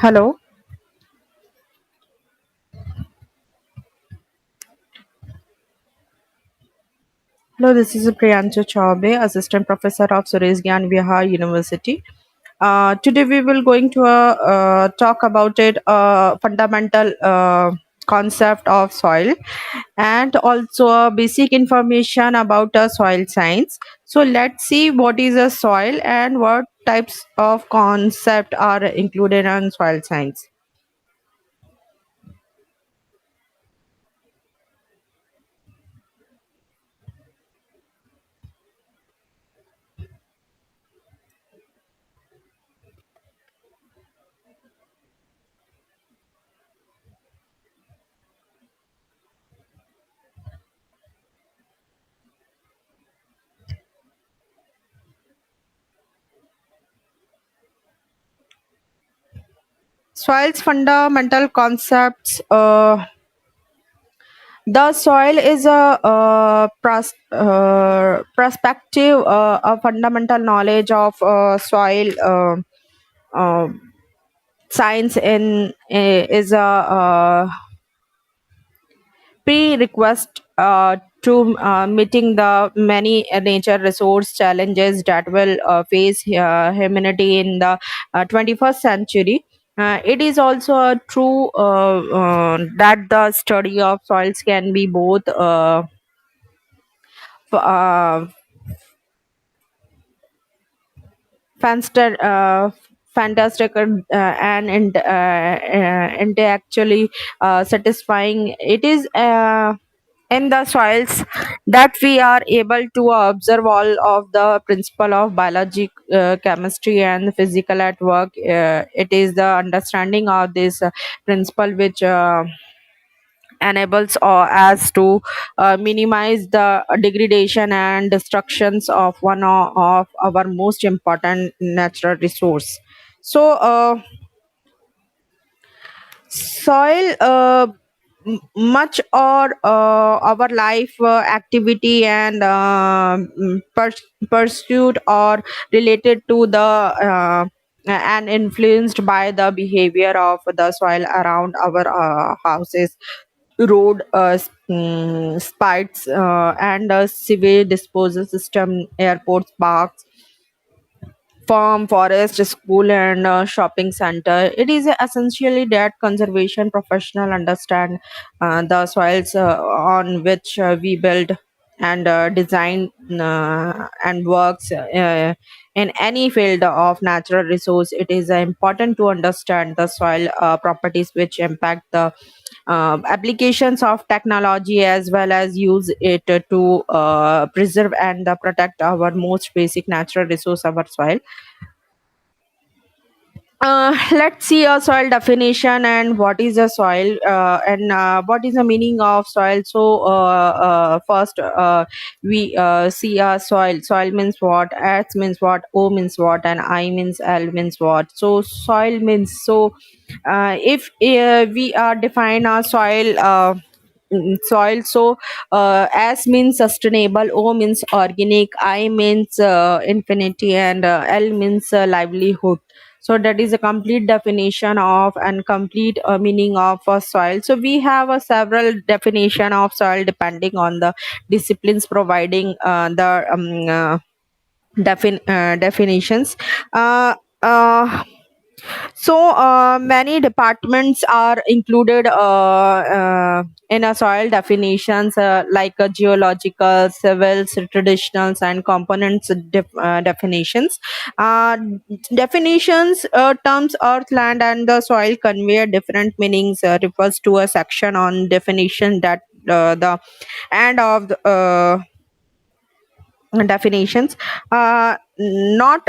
Hello. Hello, this is Priyanshu Choubey, Assistant Professor of Suresh Gyan Vihar University. Today we will going to talk about it fundamental concept of soil and also basic information about soil science. So let's see what is a soil and what types of concept are included in soil science. Soil's fundamental concepts. The soil is a perspective, a fundamental knowledge of soil uh, science is a prerequisite to meeting the many nature resource challenges that will face humanity in the 21st century. It is also true that the study of soils can be both uh, fantastic, fantastic and actually satisfying. It is in the soils that we are able to observe all of the principle of biology, chemistry, and physical at work. It is the understanding of this principle which enables us to minimize the degradation and destructions of of our most important natural resource. So soil much or our life activity and pursuit or related to the and influenced by the behavior of the soil around our houses, road, spites, and sewage disposal system, airports, parks, farm, forest, school, and shopping center. It is essentially that conservation professional understand the soils on which we build and design and works in any field of natural resource. It is important to understand the soil properties which impact the applications of technology as well as use it to preserve and protect our most basic natural resource, our soil. Let's see a soil definition and what is a soil and what is the meaning of soil. So first we see a soil. Soil means what, S means what, O means what, and I means L means what. So soil means, so if we define our soil, soil, so S means sustainable, O means organic, I means infinity, and L means livelihood. So that is a complete definition of and complete meaning of soil. So we have a several definition of soil depending on the disciplines providing the definitions. uh, uh, so many departments are included in a soil definitions, like geological, civils, traditionals, and components definitions. Uh, definitions terms earth, land, and the soil convey different meanings. Refers to a section on definition that the end of the definitions, not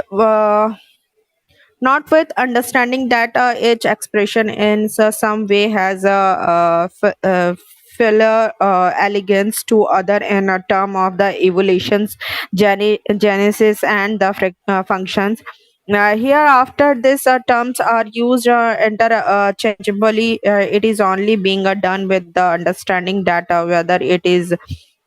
not with understanding that each expression in some way has a filler elegance to other in a term of the evolutions, genesis, and the functions. Hereafter, these terms are used interchangeably. It is only being done with the understanding that whether it is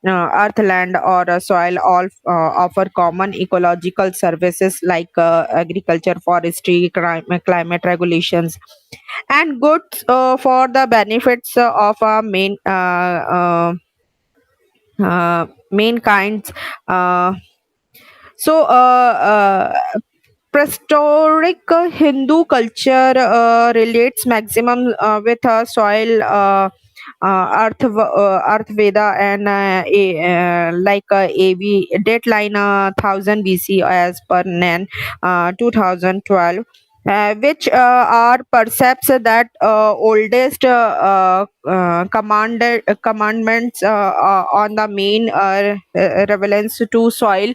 earthland or soil all offer common ecological services like agriculture, forestry, climate regulations, and goods for the benefits of our main kinds. Uh, so, prehistoric Hindu culture relates maximum with soil, Earth Veda, and AV deadline 1000 BC as per NAN 2012. Which are perhaps that oldest commandments on the main relevance to soil,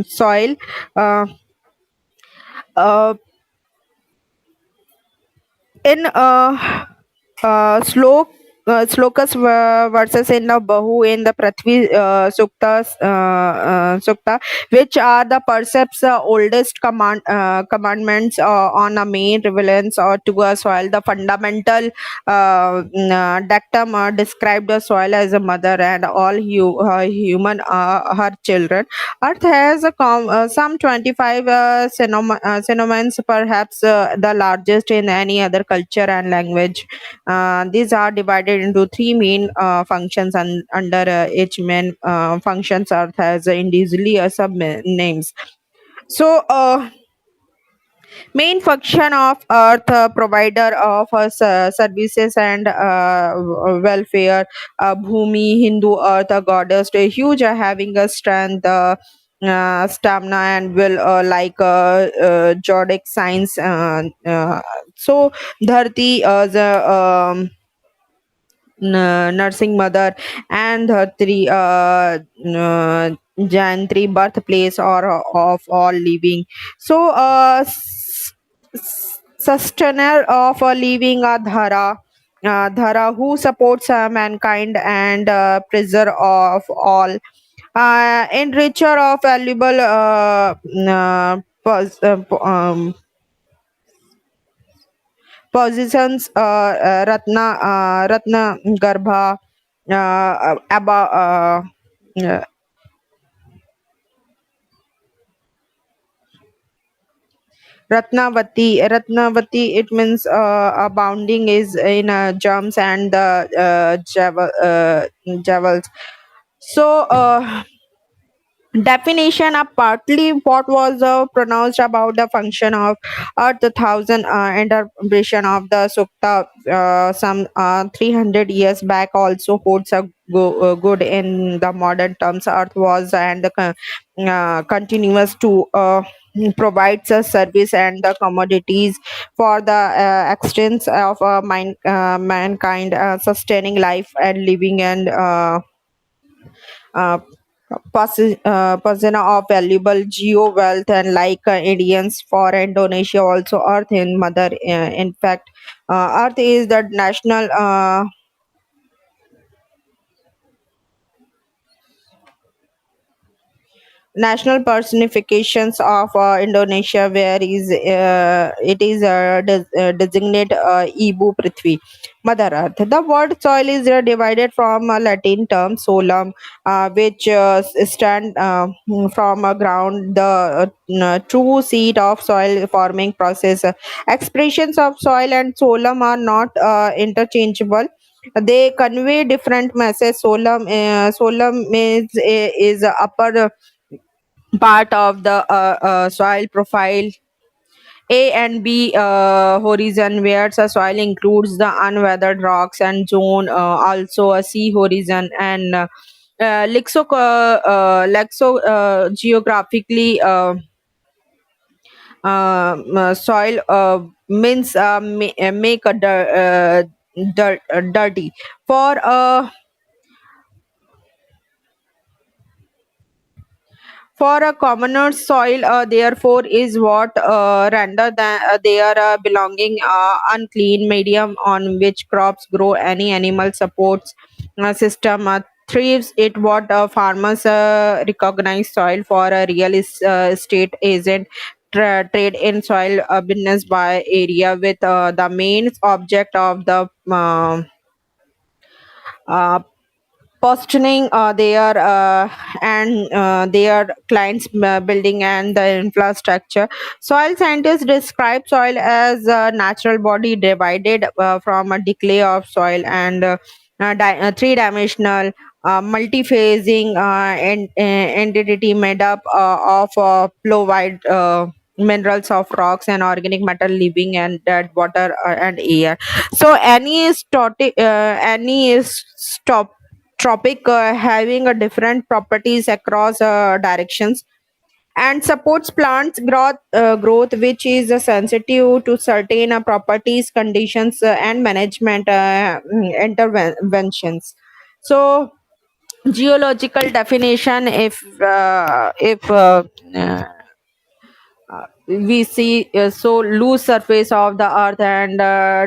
soil. Uh, uh, in Slok Slokas versus in the Bahu in the Prithvi Sukta, which are the perhaps oldest commandments on a main relevance or to a soil. The fundamental dictum described the soil as a mother and all human her children. Earth has some 25 synonyms, perhaps the largest in any other culture and language. These are divided into three main functions, and under each main functions, Earth has individually sub names. So, main function of earth provider of services and welfare, bhumi, Hindu earth, a goddess, a huge having a strength, stamina and will, like zodiac signs. So dharti, nursing mother, and Dhartri, Jantri, birthplace or of all living. So, sustainer of a living, Dhara, who supports mankind and preserver of all, enricher of valuable positions, Ratna Garbha, Abba, uh, Ratnavati, it means abounding is in gems and the jewels. So, definition of partly what was pronounced about the function of earth, the thousand interpretation of the sukta some 300 years back also holds a good in the modern terms. Earth was and continuous to provides a service and the commodities for the extents of mankind, sustaining life and living and uh, possession of valuable geo wealth, and like Indians for Indonesia also earth in mother. In fact, earth is the national personifications of Indonesia, where is it is designate Ibu Prithvi, Mother Earth. The word soil is divided from a Latin term solum, which stand from a ground, the true seat of soil forming process. Expressions of soil and solum are not interchangeable. They convey different messages. Solum is upper part of the soil profile, A and B horizon, where the soil includes the unweathered rocks and zone, also a sea horizon, and geographically, soil means make a dirty for for a commoner's soil, therefore, is what render their belonging unclean medium on which crops grow. Any animal supports system thrives. It what farmers recognize soil for a real estate agent trade in soil business by area with the main object of the uh, positioning their clients building and the infrastructure. Soil scientists describe soil as a natural body divided from a decay of soil and three-dimensional multi-phasing entity made up of fluid minerals of rocks and organic matter living and dead water and air. So any is stop tropic having a different properties across directions and supports plants growth which is sensitive to certain properties conditions and management interventions. So geological definition, if we see so loose surface of the earth and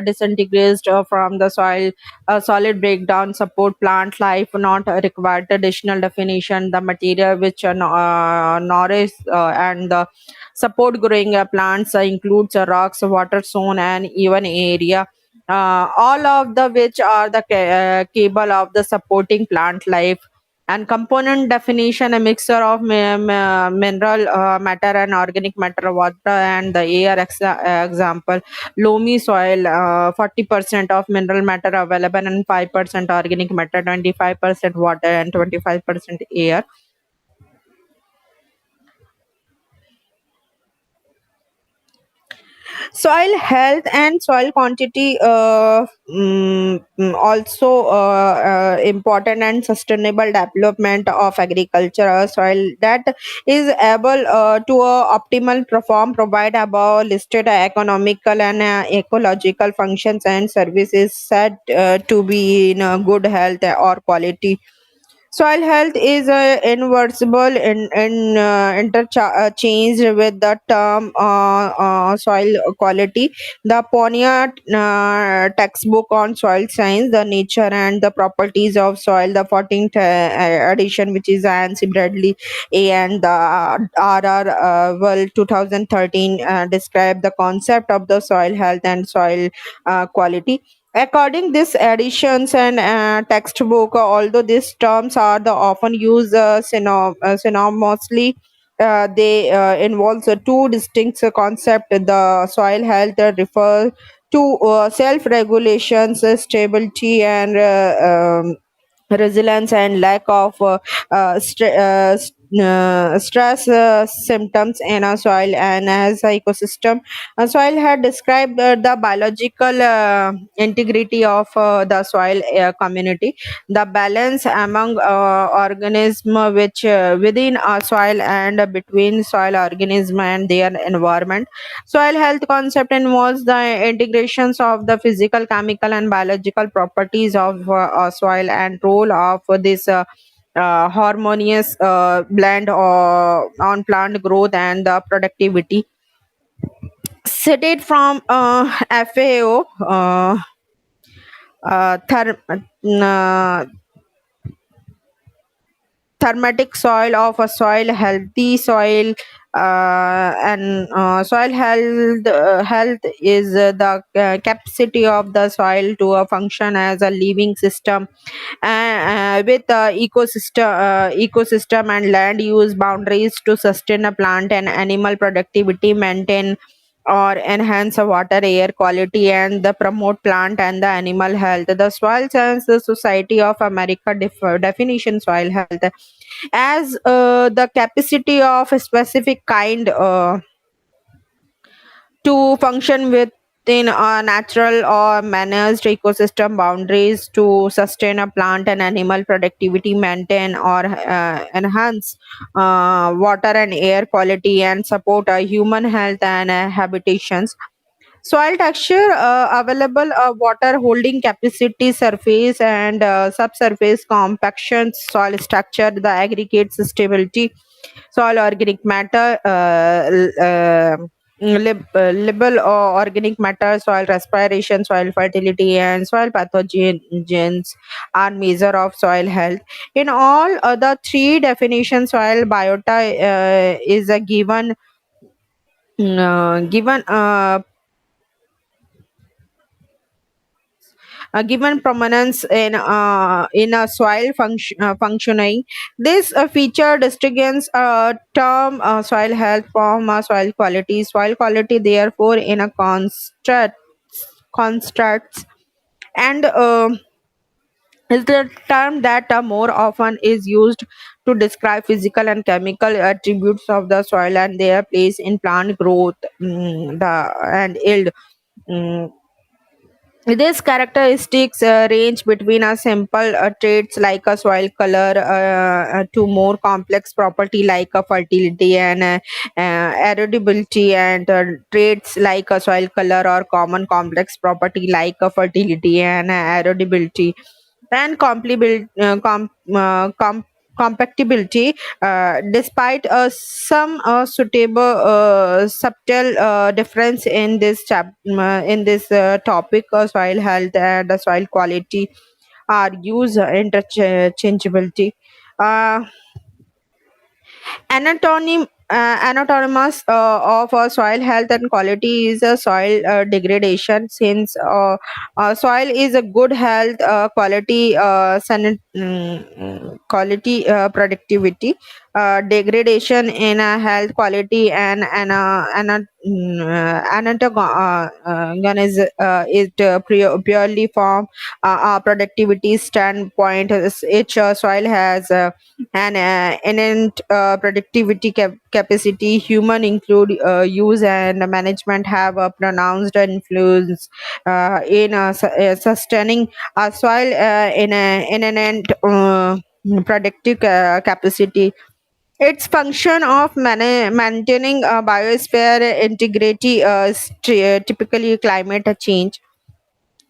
disintegrates from the soil, solid breakdown support plant life not required additional definition. The material which nourish and support growing plants includes rocks, water zone and even area, all of the which are the cable of the supporting plant life. And component definition, a mixture of mineral matter and organic matter, water and the air. Example, loamy soil, 40% of mineral matter available and 5% organic matter, 25% water and 25% air. Soil health and soil quantity, also important and sustainable development of agriculture. Soil that is able to optimal perform provide above listed economical and ecological functions and services said to be in good health or quality. Soil health is inversible interchange with the term soil quality. The Ponya textbook on soil science, the nature and the properties of soil, the 14th edition, which is Nancy Bradley A and the RR well 2013, describe the concept of the soil health and soil quality. According these editions and textbook, although these terms are the often used synonymously, they involve two distinct concepts. The soil health refer to self-regulations, stability, and resilience and lack of stress symptoms in a soil and as a ecosystem. A soil had described the biological integrity of the soil community, the balance among organism which within a soil and between soil organism and their environment. Soil health concept involves the integrations of the physical, chemical, and biological properties of soil and role of this harmonious blend on plant growth and the productivity. Cited from FAO, thermatic soil of a soil healthy soil, and soil health is the capacity of the soil to function as a living system with ecosystem and land use boundaries to sustain a plant and animal productivity, maintain or enhance the water air quality and the promote plant and the animal health. The Soil Science Society of America definition soil health as the capacity of a specific kind to function within a natural or managed ecosystem boundaries to sustain a plant and animal productivity, maintain or enhance water and air quality, and support human health and habitations. Soil texture, available water holding capacity, surface and subsurface compaction, soil structure, the aggregate stability, soil organic matter, libel or organic matter, soil respiration, soil fertility, and soil pathogens are measure of soil health. In all other three definitions, soil biota is a given Given given prominence in a functioning. This feature distinguishes term soil health from soil quality. Soil quality, therefore, in a constructs and is the term that more often is used to describe physical and chemical attributes of the soil and their place in plant growth and yield. Mm, these characteristics range between a simple traits like a soil color to more complex property like a fertility and erodibility, and traits like a soil color or common complex property like a fertility and erodibility and compactability. Despite some suitable subtle difference in this topic, soil health and soil quality are used interchangeability. Uh, Anatomy of soil health and quality is a soil degradation. Since soil is a good health, quality productivity, degradation in health quality and anatomy is purely from productivity standpoint. Each soil has and innate productivity capacity. Human include use and management have a pronounced influence in sustaining a soil in an innate productive capacity. Its function of maintaining biosphere integrity typically climate change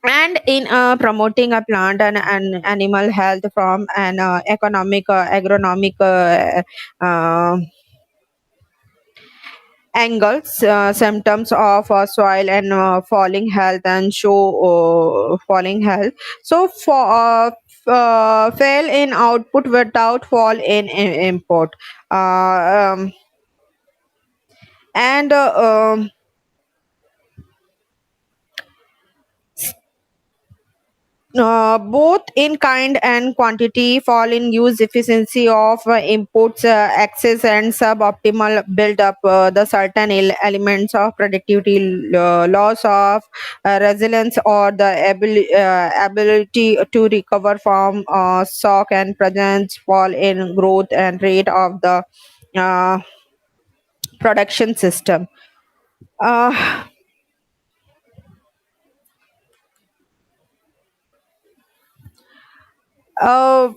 and in promoting a plant and animal health from an economic agronomic angles. Symptoms of soil and falling health and show falling health. So for fail in output without fall in import. uh, um, and both in kind and quantity fall in use efficiency of inputs excess and suboptimal build up the certain elements of productivity, loss of resilience or the ability to recover from shock and presence fall in growth and rate of the uh, production system. uh,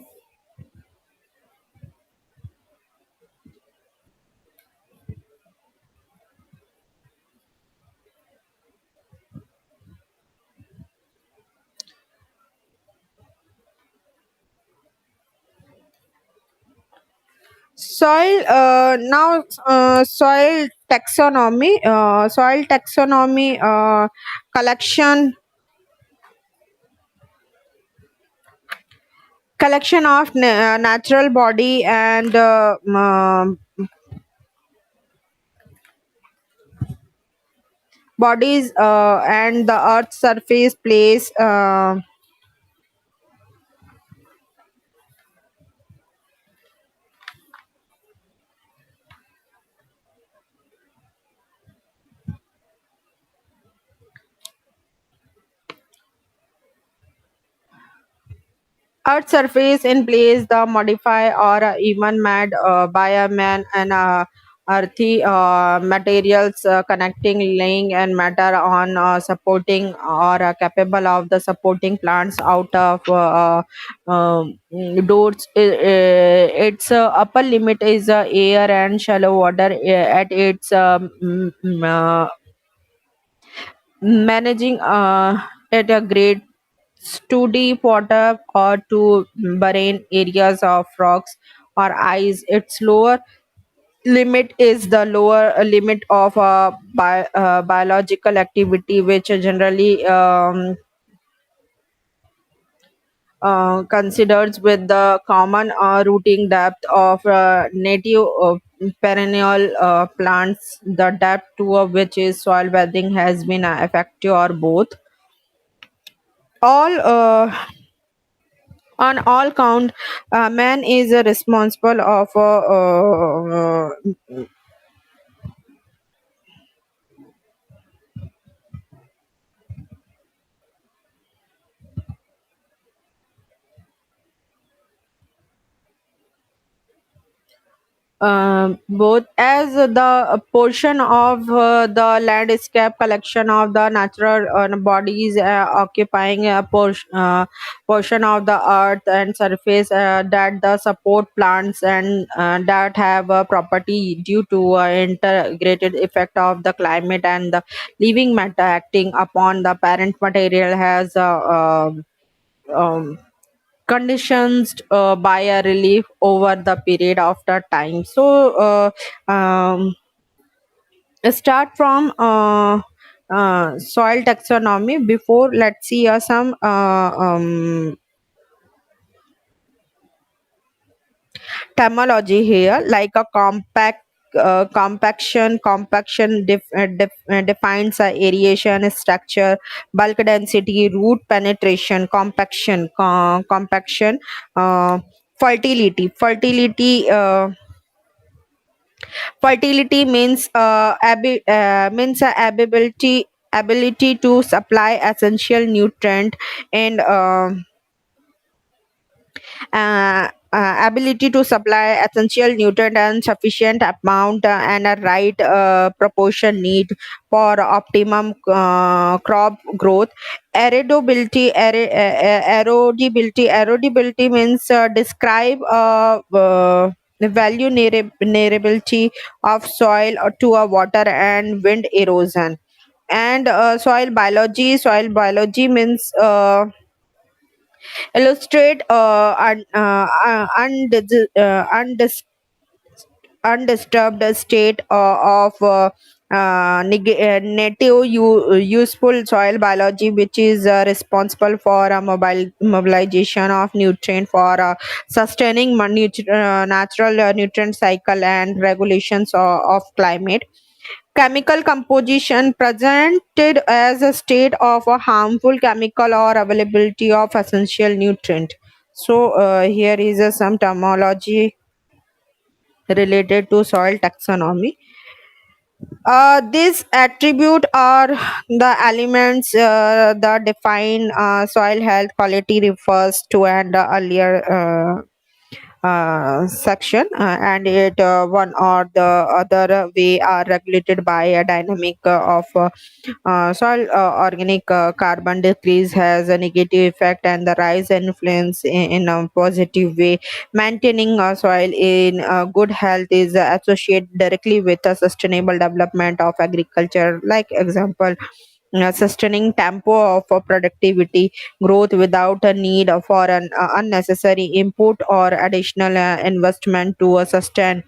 uh, soil taxonomy collection collection of natural body and bodies and the earth surface place. Earth surface in place the modify or even made by a man and earthy materials connecting laying and matter on supporting or capable of the supporting plants out of doors. Its upper limit is air and shallow water at its managing at a grade too deep water or to marine areas of rocks or ice. Its lower limit is the lower limit of biological activity, which generally considers with the common routing depth of native perennial plants, the depth to which is soil weathering has been effective or both. All on all count, man is responsible of both as the portion of the landscape collection of the natural bodies occupying a portion of the earth and surface that the support plants and that have a property due to integrated effect of the climate and the living matter acting upon the parent material has um, conditions by a relief over the period of the time. So start from soil taxonomy. Before, let's see some terminology here, like a compaction defines aeration structure, bulk density, root penetration, uh, fertility means ability to supply essential nutrient and ability to supply essential nutrient and sufficient amount and a right proportion need for optimum crop growth. Erodibility means describe the vulnerability of soil to a water and wind erosion. And soil biology means illustrate undisturbed state of native useful soil biology, which is responsible for a mobilization of nutrient for sustaining natural nutrient cycle and regulations of climate. Chemical composition presented as a state of a harmful chemical or availability of essential nutrient. So here is some terminology related to soil taxonomy. These attribute are the elements that define soil health quality refers to and earlier section, and it one or the other way are regulated by a dynamic of soil organic carbon decrease has a negative effect and the rise influence in a positive way. Maintaining soil in good health is associated directly with the sustainable development of agriculture. Like example, sustaining tempo of productivity growth without a need for an unnecessary input or additional investment to sustain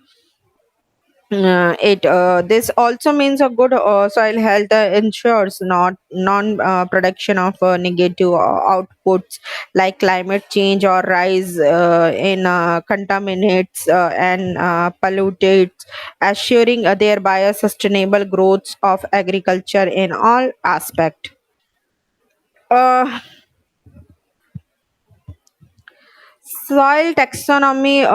it. This also means a good soil health ensures not non production of negative outputs like climate change or rise in contaminants and pollutants, assuring thereby a sustainable growth of agriculture in all aspect. uh, Soil taxonomy.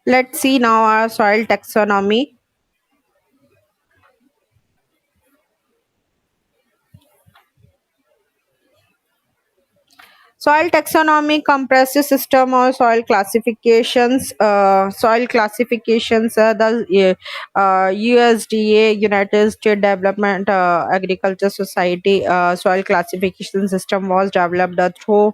Let's see now our soil taxonomy. Soil taxonomy comprises system of soil classifications. The USDA, United States Development Agriculture Society soil classification system was developed through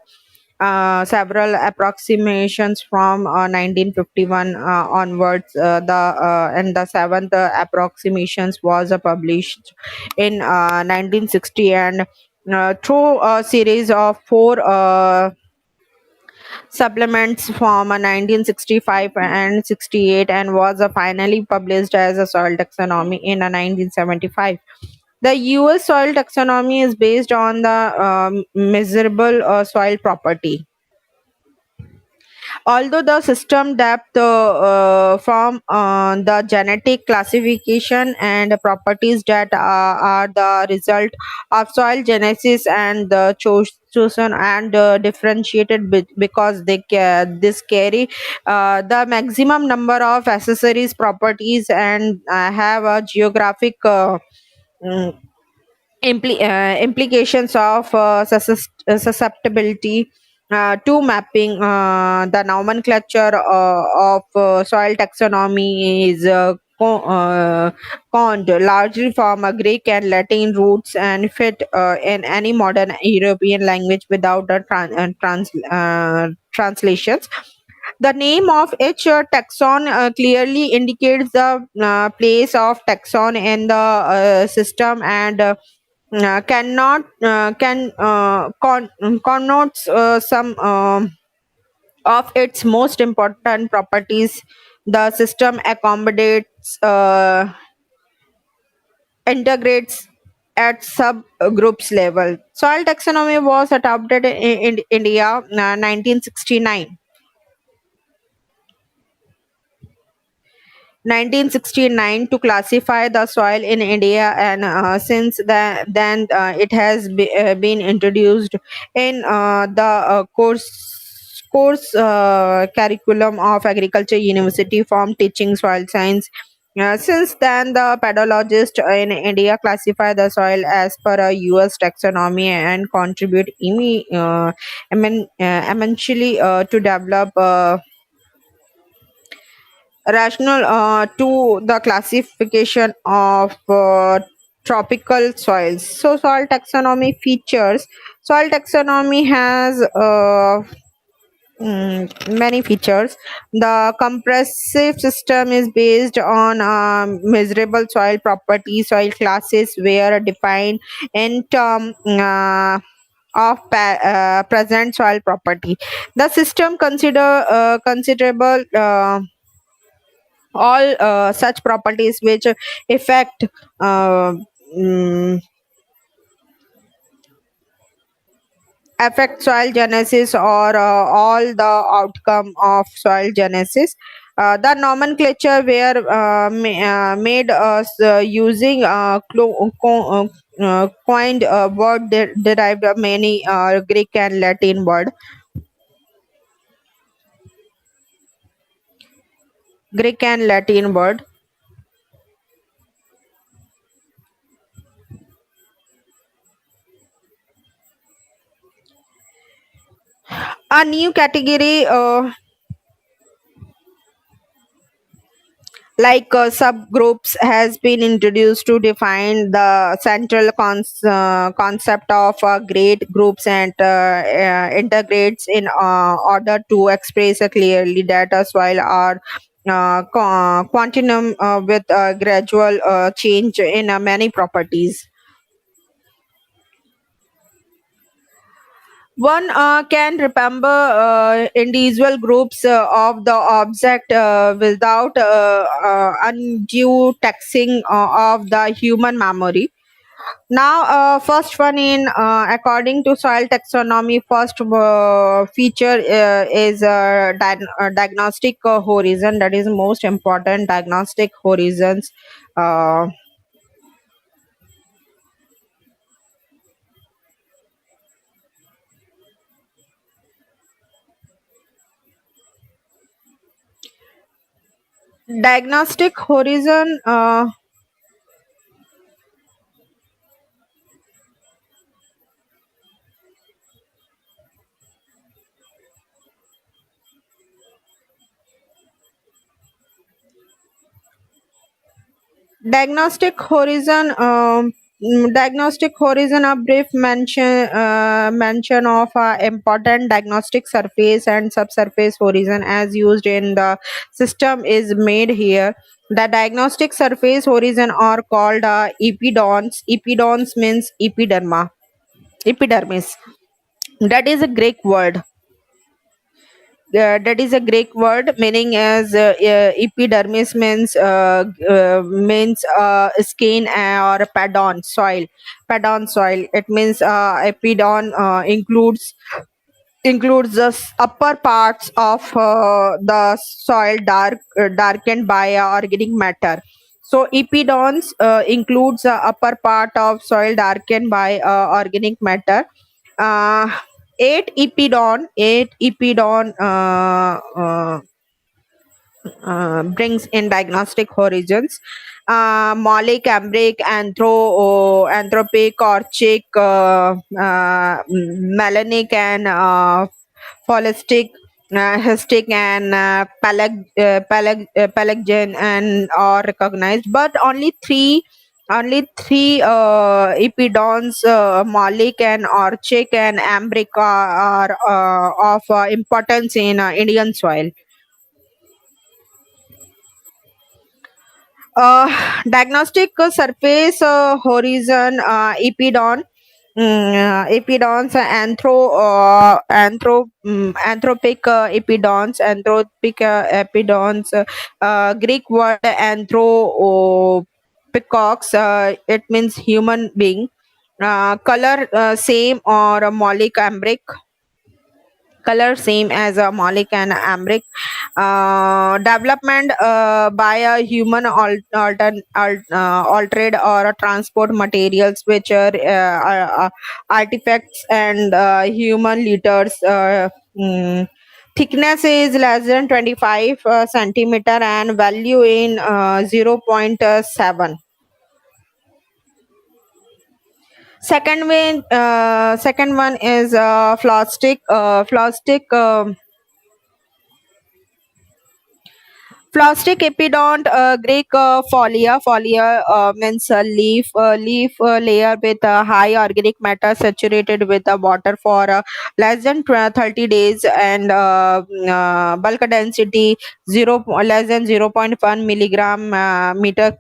several approximations from 1951 onwards. The and the seventh approximations was published in 1960 and through a series of four supplements from 1965 and 68 and was finally published as a soil taxonomy in 1975. The US soil taxonomy is based on the measurable soil property. Although the system depth from the genetic classification and properties that are the result of soil genesis and the chosen and differentiated because this carry the maximum number of accessories properties and have a geographic mm, implications of susceptibility to mapping. The nomenclature of soil taxonomy is conned largely from Greek and Latin roots and fit in any modern European language without the translations. The name of each taxon clearly indicates the place of taxon in the system and cannot can connotes some of its most important properties. The system accommodates integrates at subgroups level. Soil taxonomy was adopted in India 1969. 1969 to classify the soil in India, and since then it has been introduced in the course curriculum of agriculture university from teaching soil science. Since then, the pedologists in India classify the soil as per a US taxonomy and contribute immensely to develop rational to the classification of tropical soils. So, soil taxonomy features. Soil taxonomy has many features. The compressive system is based on measurable soil properties. Soil classes were defined in term. Of present soil property. The system considerable all such properties which affect uh, mm, affect soil genesis or all the outcome of soil genesis. The nomenclature were made using coined word derived many Greek and Latin word. Greek and Latin word. A new category like subgroups has been introduced to define the central concept of grade groups and integrates in order to express clearly data while are quantum with gradual change in many properties. One can remember individual groups of the object without undue taxing of the human memory. Now, first one in according to soil taxonomy, first feature is diagnostic horizon. That is most important. Diagnostic horizons. Uh, Diagnostic horizon. Diagnostic horizon. Diagnostic horizon, a brief mention of important diagnostic surface and subsurface horizon as used in the system is made here. The diagnostic surface horizon are called epidons. Epidons means epidermis. That is a Greek word. That is a Greek word meaning as epidermis means skin or padon soil. Padon soil. It means epidon includes includes the upper parts of the soil darkened by organic matter. So epidons includes the upper part of soil darkened by organic matter. uh, eight epidon brings in diagnostic horizons: molic, ambric, anthropic, orchic, melanic, and holistic, histic, and pelagian and are recognized, but only three epidons, molic and orchic and ambric, are of importance in Indian soil. uh, Diagnostic surface horizon: epidons, anthropic epidons, Greek word anthropikox, it means human being. Color same or molic ambric, color same as a molic and ambric. Development by a human altered or transport materials, which are artifacts and human liters. Thickness is less than 25 centimeter and value in zero point 0.7. Second one is plastic. Plastic epidont, Greek folia means a leaf layer with a high organic matter saturated with water for less than 30 days, and bulk density less than 0.1 milligram meter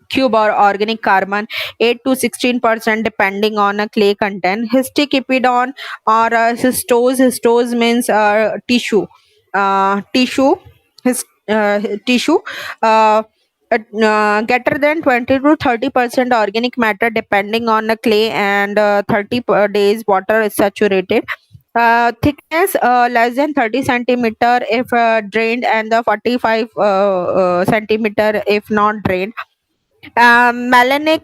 cube, or organic carbon 8 to 16% depending on a clay content. Histic epidon or histose means tissue his tissue uh, greater than 20 to 30% organic matter depending on the clay, and 30 per days water is saturated. Thickness less than 30 centimeter if drained, and the 45 centimeter if not drained. Melanic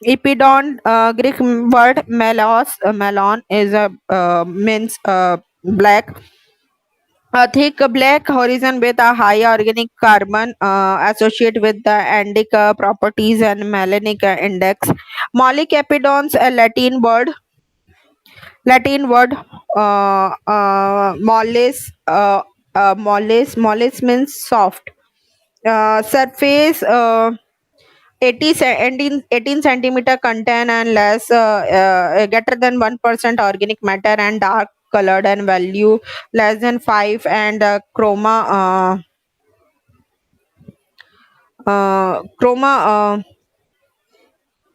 epidon, Greek word melon is a means black. A thick black horizon with a high organic carbon associated with the andic properties and melanic index. Molic epidons, a Latin word mollis. Mollis means soft. Surface 18 centimeter content and less, greater than 1% organic matter and dark colored, and value less than 5, and chroma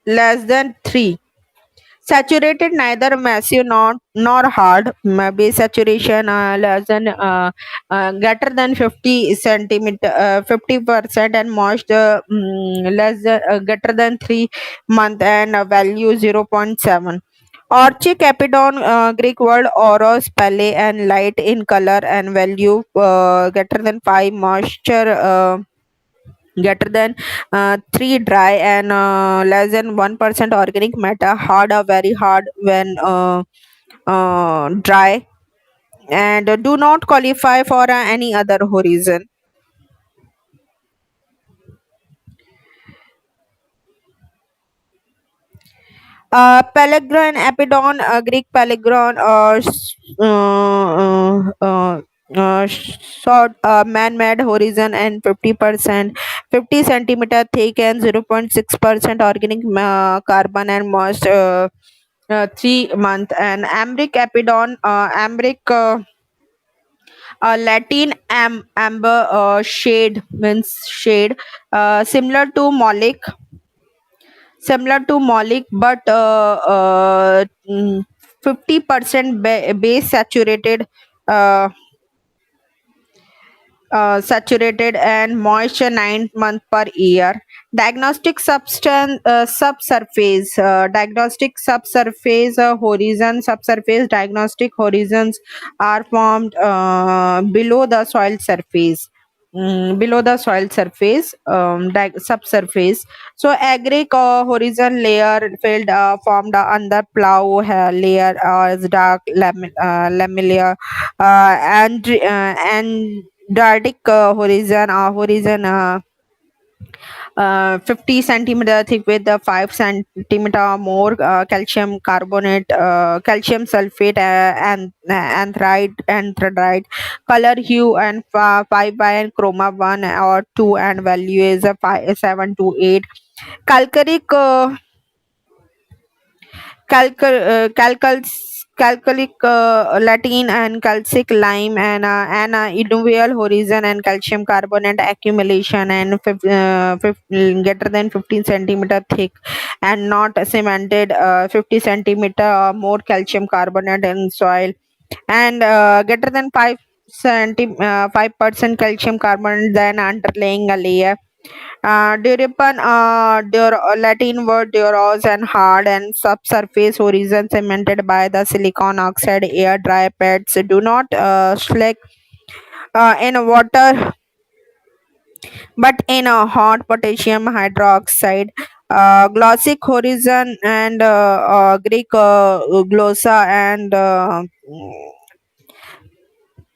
less than 3. Saturated, neither massive nor hard. Maybe saturation less than greater than 50 centimeter, 50%, and moist less than greater than 3 month, and value 0.7. Orchic epidon, Greek word oros, pale, and light in color, and value greater than 5. Moisture greater than 3, dry, and less than 1% organic matter, hard or very hard when dry, and do not qualify for any other horizon. Pelegron epidon, Greek pelegron, short man-made horizon, and 50 centimeter thick, and 0.6% organic carbon, and moist 3 month. And ambric epidon, Latin amber, shade means shade, similar to Molic, but 50% base uh, saturated, and moisture 9 month per year. Subsurface, subsurface diagnostic horizons are formed below the soil surface. Below the soil surface, subsurface. So, agric horizon layer filled formed under plow layer is dark lamellar, and Dardic horizon 50 centimeter thick with the 5 centimeter or more calcium carbonate, calcium sulfate, and anthride color hue and 5 by and chroma 1 or 2 and value is a 5, 7 to 8. Calcaric calcalic Latin and calcic lime and alluvial horizon and calcium carbonate accumulation and greater than 15 centimeter thick and not cemented, 50 centimeter or more calcium carbonate in soil and greater than 5% calcium carbonate then underlaying a layer. Latin word duros and hard and subsurface horizon cemented by the silicon oxide air dry pads do not slack in water but in a hot potassium hydroxide. Glossic horizon and Greek glossa and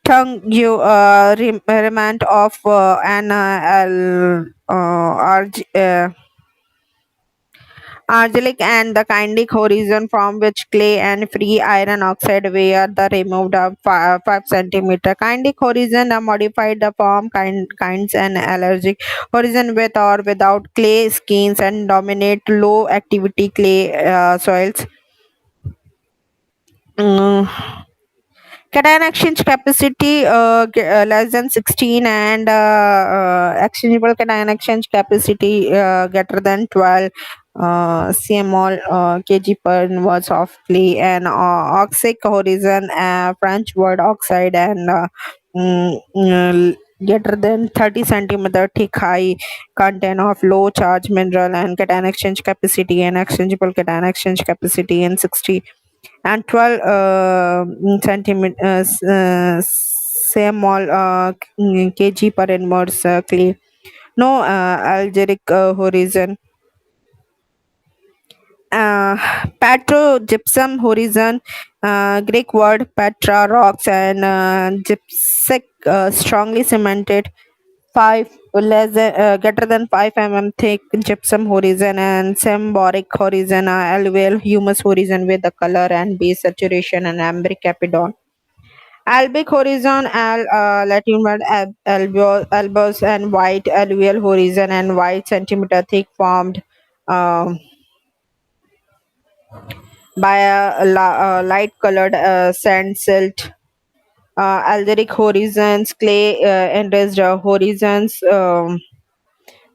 tongue you remnant of an Argelic and the Kindic horizon from which clay and free iron oxide were the removed of 5 centimeter. Kindic horizon modified the form kinds and allergic horizon with or without clay skins and dominate low activity clay soils. Mm. Cation exchange capacity less than 16 and exchangeable cation exchange capacity greater than 12 cmol kg per inverse of clay and oxic horizon French word oxide and greater than 30 centimeter thick high content of low charge mineral and cation exchange capacity and exchangeable cation exchange capacity in 60 and 12 centimeters small kg per inverse clay. No algeric horizon. uh, Patro gypsum horizon, Greek word Petra rocks and gypsic strongly cemented 5 less than greater than 5 thick gypsum horizon and symboric horizon, alluvial humus horizon with the color and base saturation and ambric capidon. Albic horizon, Latin word albos and white alluvial horizon and white centimeter thick formed um, by a light colored sand silt. Alderic horizons, clay enriched horizons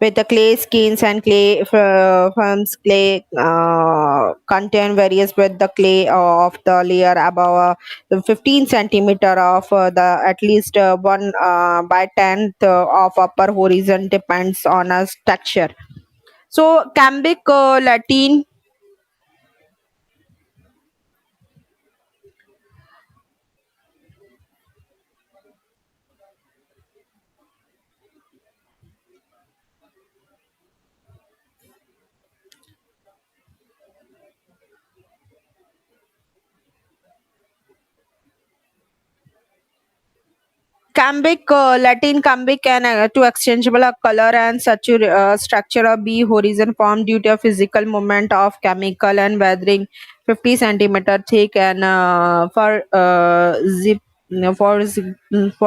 with the clay skins and clay films. Clay contain various with the clay of the layer above the 15 centimeter of the at least 1 by 10th of upper horizon depends on a texture. So cambic Latin. Cambic, Latin cambic and to exchangeable color and structure of B horizon formed due to a physical movement of chemical and weathering 50 centimeter thick and for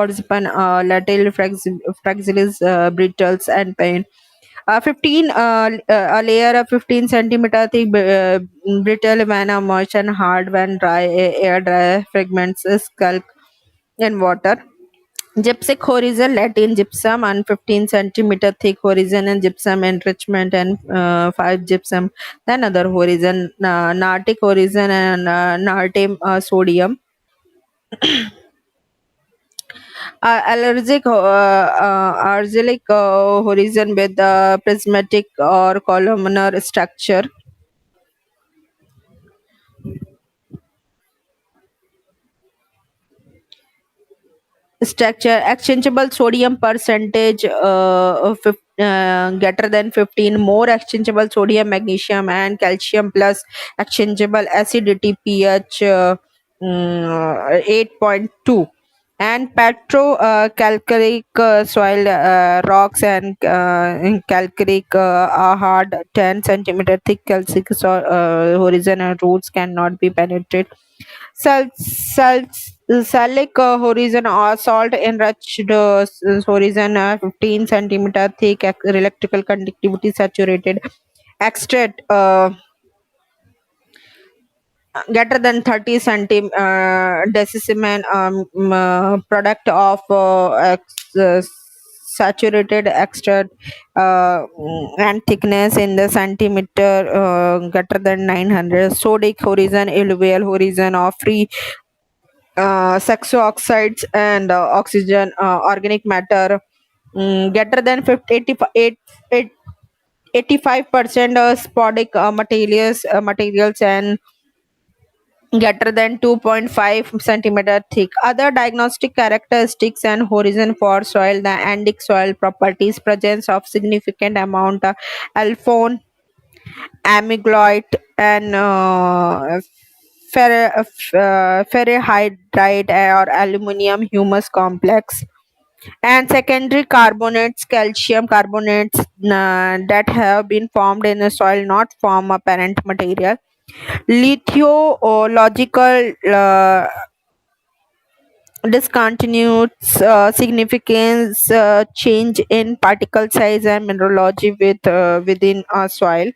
zipan lateral fragilis brittles and pain. 15 a layer of 15 centimeter thick brittle when moist and hard when dry air dry fragments skulk in water. Gypsic horizon, Latin gypsum, and 15 centimeter thick horizon and gypsum enrichment and 5 gypsum. Then other horizon, Nartic horizon and Nartem sodium. Arzelic horizon with prismatic or columnar structure. Exchangeable sodium percentage greater than 15, more exchangeable sodium, magnesium and calcium, plus exchangeable acidity pH 8.2. And petro calcaric soil rocks and calcaric are hard 10 centimeter thick calcic horizon and roots cannot be penetrated. Salic horizon or salt enriched horizon 15 centimeter thick electrical conductivity saturated extract greater than 30 decimen product of saturated extract and thickness in the centimeter greater than 900. Sodic horizon, alluvial horizon of free saxo oxides and oxygen organic matter greater than 85% spodic materials and greater than 2.5 centimeter thick. Other diagnostic characteristics and horizon for soil, the andic soil properties, presence of significant amount of alphone, amygdaloid, and ferrihydride or aluminum humus complex, and secondary carbonates, calcium carbonates that have been formed in the soil, not form a parent material. Lithiological discontinues significance change in particle size and mineralogy within a soil.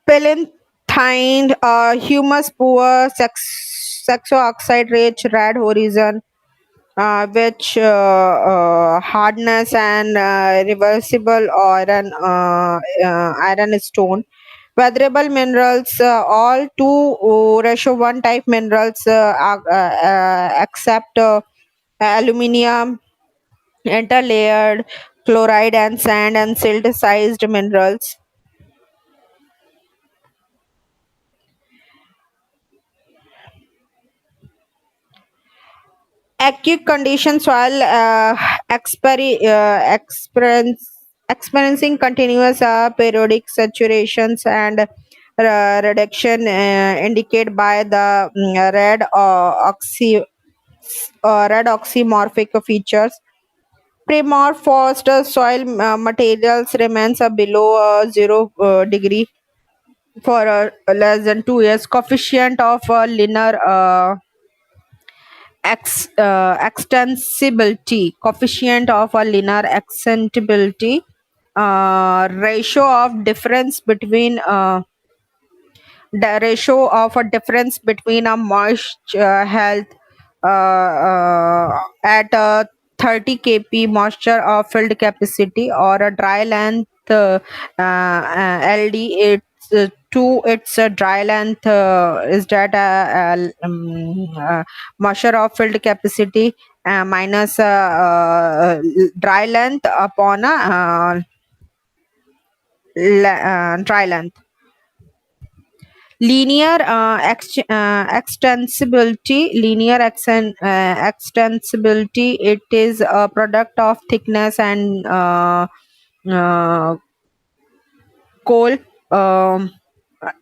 Paleontine, humus poor, saxo oxide rich, red horizon, which hardness and reversible iron stone. Weatherable minerals, all two ratio 1 type minerals except aluminium, interlayered chloride and sand and silt sized minerals. Acute condition soil experiencing continuous periodic saturations and reduction indicated by the red oxymorphic features. Permafrost soil materials remains below 0 degree for less than 2 years. Coefficient of linear extensibility, coefficient of a linear extensibility, ratio of difference between the ratio of a difference between a moist health at 30 kp moisture of filled capacity or a dry length ld to its dry length is that moisture of filled capacity minus dry length upon a dry length. Linear extensibility, it is a product of thickness and uh, coal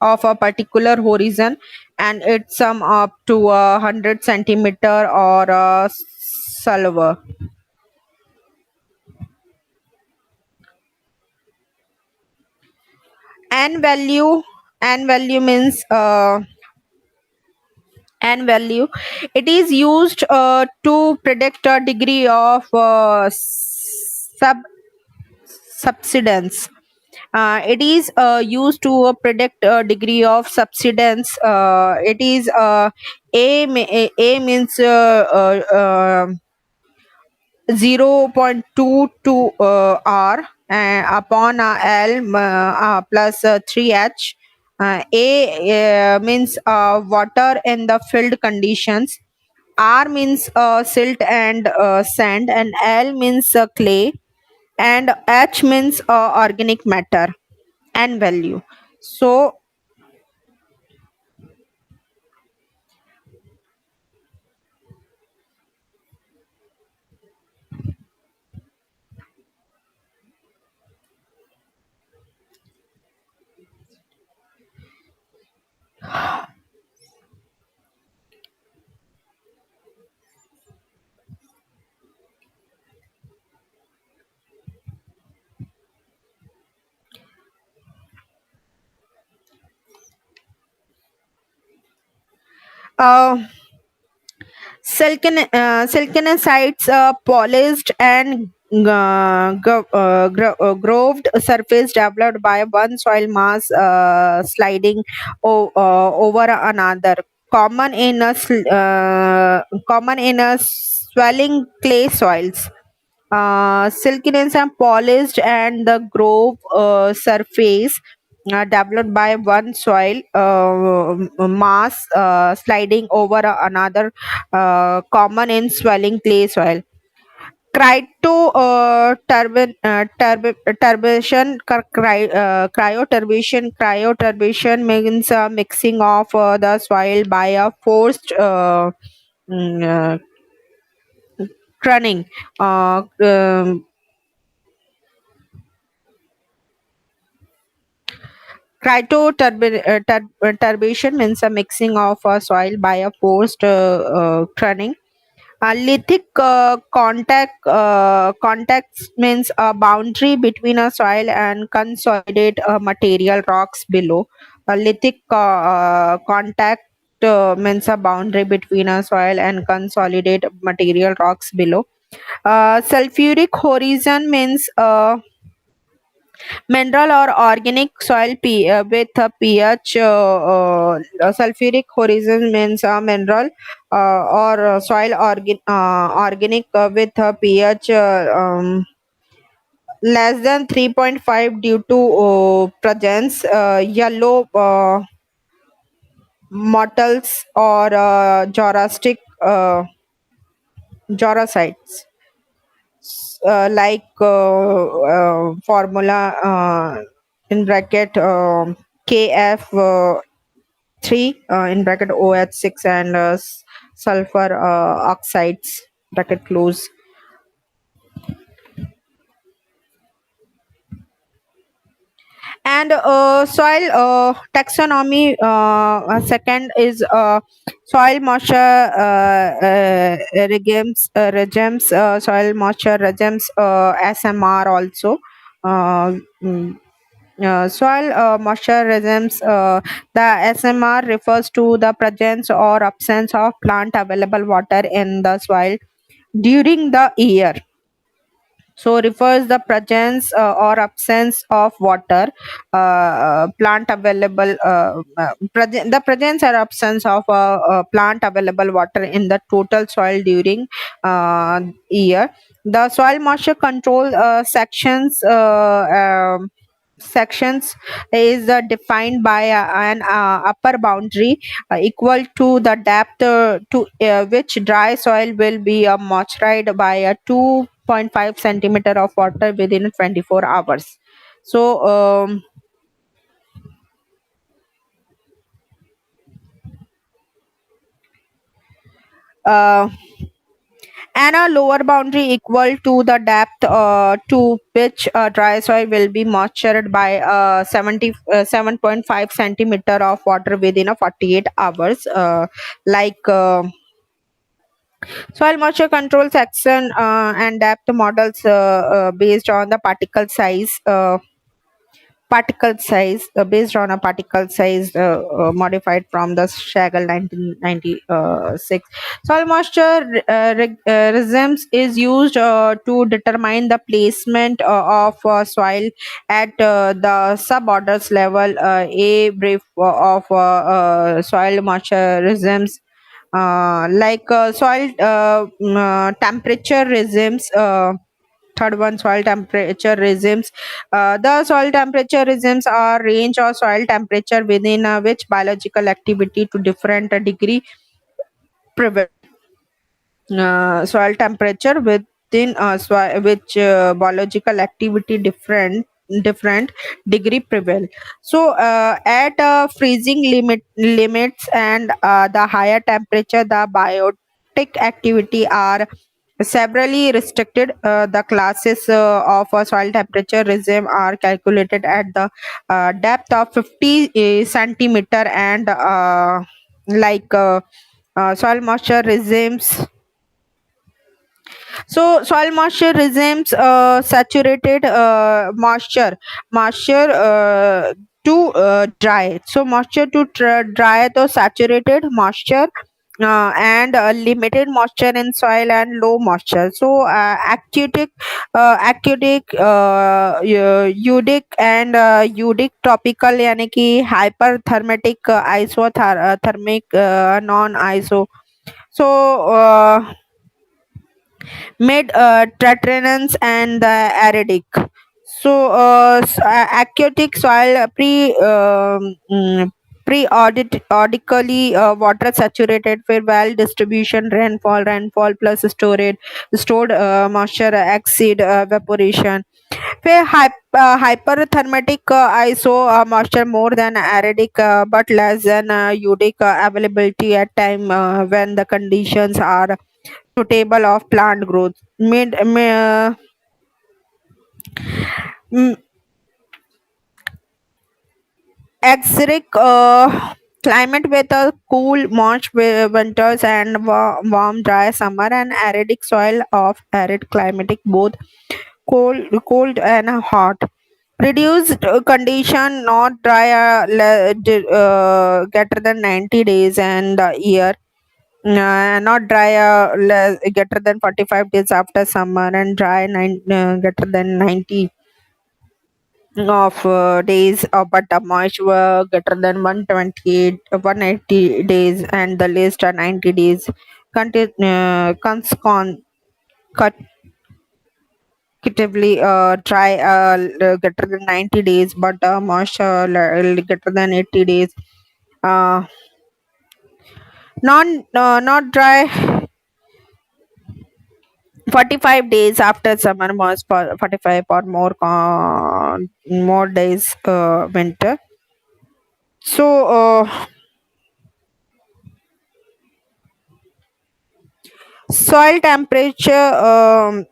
of a particular horizon, and it sum up to 100 centimeter or a silver. And value means and value, it is used to predict a degree of subsidence It is used to predict a degree of subsidence. It is A means 0.22 R upon L plus 3H. A means water in the field conditions. R means silt and sand, and L means clay, and H means organic matter and value. So, uh, silkenicides, polished and groved surface developed by one soil mass sliding over another. Common in common in a swelling clay soils. Silkiness and polished and the grove surface developed by one soil mass sliding over another, common in swelling clay soil. Cryoturbation means mixing of the soil by a forced mm, uh, churning. Uh, um, Turbation means a mixing of soil by a forced churning. Lithic context means a boundary between a soil and consolidate material rocks below. A lithic contact means a boundary between a soil and consolidate material rocks below. Sulfuric horizon means mineral or organic soil with a pH. Sulfuric horizon means a mineral or soil organic with a pH less than 3.5 due to presence yellow mottles or jorocytes, like formula in bracket KF 3 in bracket OH6 and sulfur oxides bracket close. And soil taxonomy, second is soil moisture regimes, soil moisture regimes, SMR also. uh, mm, Soil moisture regimes, the SMR refers to the presence or absence of plant available water in the soil during the year. So refers the presence or absence of water, plant available, the presence or absence of plant available water in the total soil during year. The soil moisture control sections is defined by an upper boundary equal to the depth to which dry soil will be moisturized by a 2.5 centimeter of water within 24 hours. So uh, and a lower boundary equal to the depth to which dry soil will be moisturized by 7.5 centimeter of water within a 48 hours, like soil moisture control section and depth models based on the particle size. particle size, based on a particle size modified from the Shagel 1996. Soil moisture regimes is used to determine the placement of soil at the suborders level. A brief of soil moisture regimes, like soil temperature regimes. Third one, soil temperature regimes. The soil temperature regimes are range of soil temperature within which biological activity to different degree prevail. Soil temperature within which biological activity different degree prevail. So at freezing limits and the higher temperature, the biotic activity are severely restricted. The classes of a soil temperature regime are calculated at the depth of 50 centimeter, and like soil moisture regimes. So soil moisture regimes saturated moisture to dry. So moisture to dry, तो saturated moisture and limited moisture in soil and low moisture. So aquatic, eudic and eudic tropical, यानी कि hyperthermetic, isothermic, non iso. So mid Tratranans and the Arabic. So, aquatic soil periodically water saturated with well distribution, rainfall plus stored moisture exceed evaporation. फिर hyperthermetic iso moisture more than Arabic, but less than Udic availability at time when the conditions are suitable of plant growth. Mm, Exotic climate with a cool, moist winters and warm, dry summer, and arid soil of arid climatic, both cold and hot. Reduced condition, not dry, greater than 90 days and a year. Not dry, greater than 45 days after summer, and dry greater than 90 of days, but the March were greater than 128, 180 days, and the least are 90 days. Consecutively dry, greater than 90 days, but March greater than 80 days. Uh, not dry 45 days after summer, months for 45 or more more days winter. So soil temperature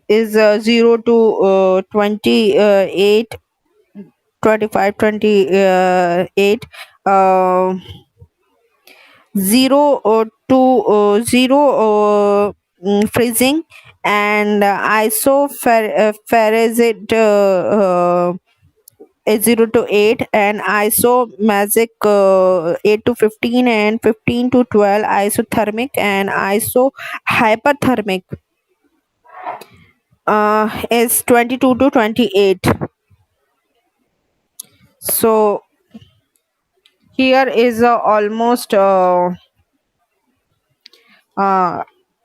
is 0 to 28, 25, 28, uh, 0 to 0 freezing, and Fahrenheit is 0 to 8, and magic 8 to 15, and 15 to 12 isothermic, and hyperthermic is 22 to 28. So here is almost uh,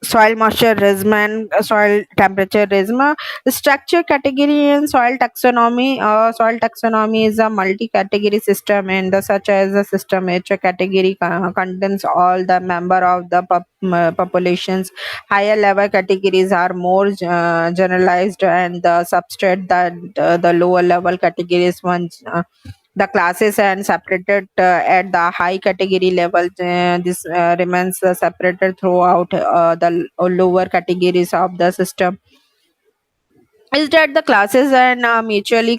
soil moisture regimen, soil temperature regimen, structure category in soil taxonomy. Soil taxonomy is a multi-category system, and such as the system H category contains all the member of the populations. Higher level categories are more generalized, and the substrate that the lower level categories ones. The classes and separated at the high category level. This remains separated throughout the lower categories of the system. Is that the classes and mutually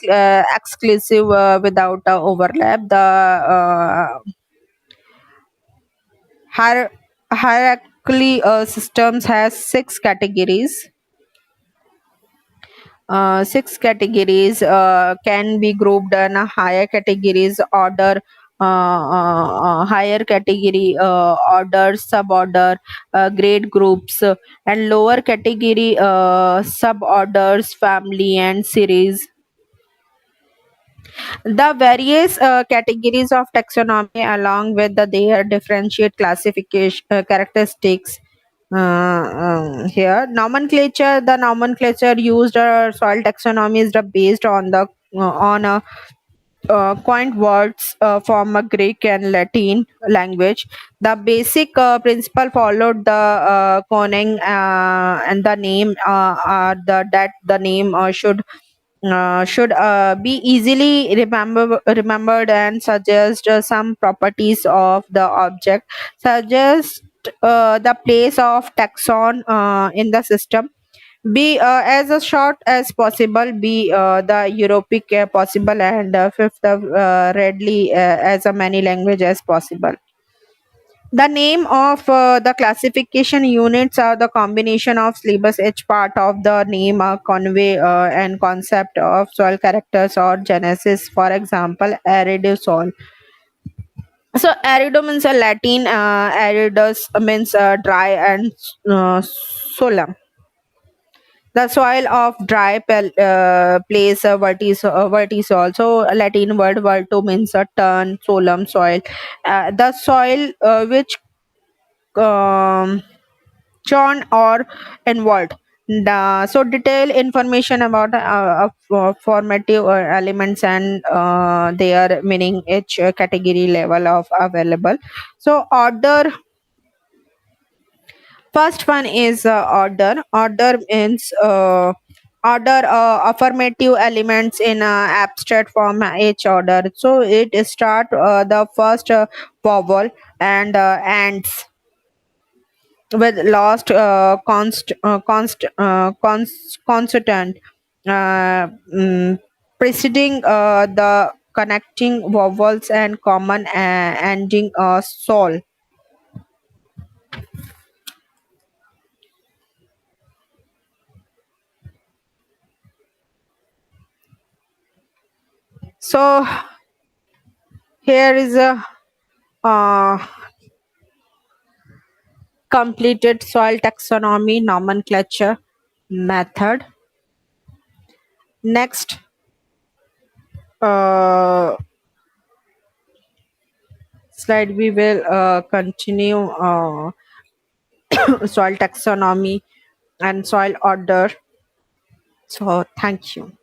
exclusive without overlap? The hier- hierarchically systems has six categories. Six categories can be grouped in a higher categories order, higher category order, suborder, grade groups, and lower category suborders, family and series. The various categories of taxonomy, along with their differentiate classification characteristics. Here, nomenclature. The nomenclature used soil taxonomy is based on the on a coined words from a Greek and Latin language. The basic principle followed the coining and the name are that the name should be easily remembered and suggest some properties of the object, suggest the place of taxon in the system, be as short as possible, be the European possible, and fifth readily as many language as possible. The name of the classification units are the combination of syllabus. Each part of the name convey and concept of soil characters or genesis. For example, arid soil. So arido means a Latin, aridus means dry, and solemn. The soil of dry place vertisol. So Latin word verto means a turn, solemn soil. The soil which churn or involved. So detailed information about formative elements and their meaning each category level of available. So order. First one is order. Order means order affirmative elements in abstract form each order. So it start the first vowel and ends with last consonant preceding the connecting vowels and common ending sol. So here is a uh, completed soil taxonomy nomenclature method. Next uh, slide we will continue soil taxonomy and soil order. So thank you.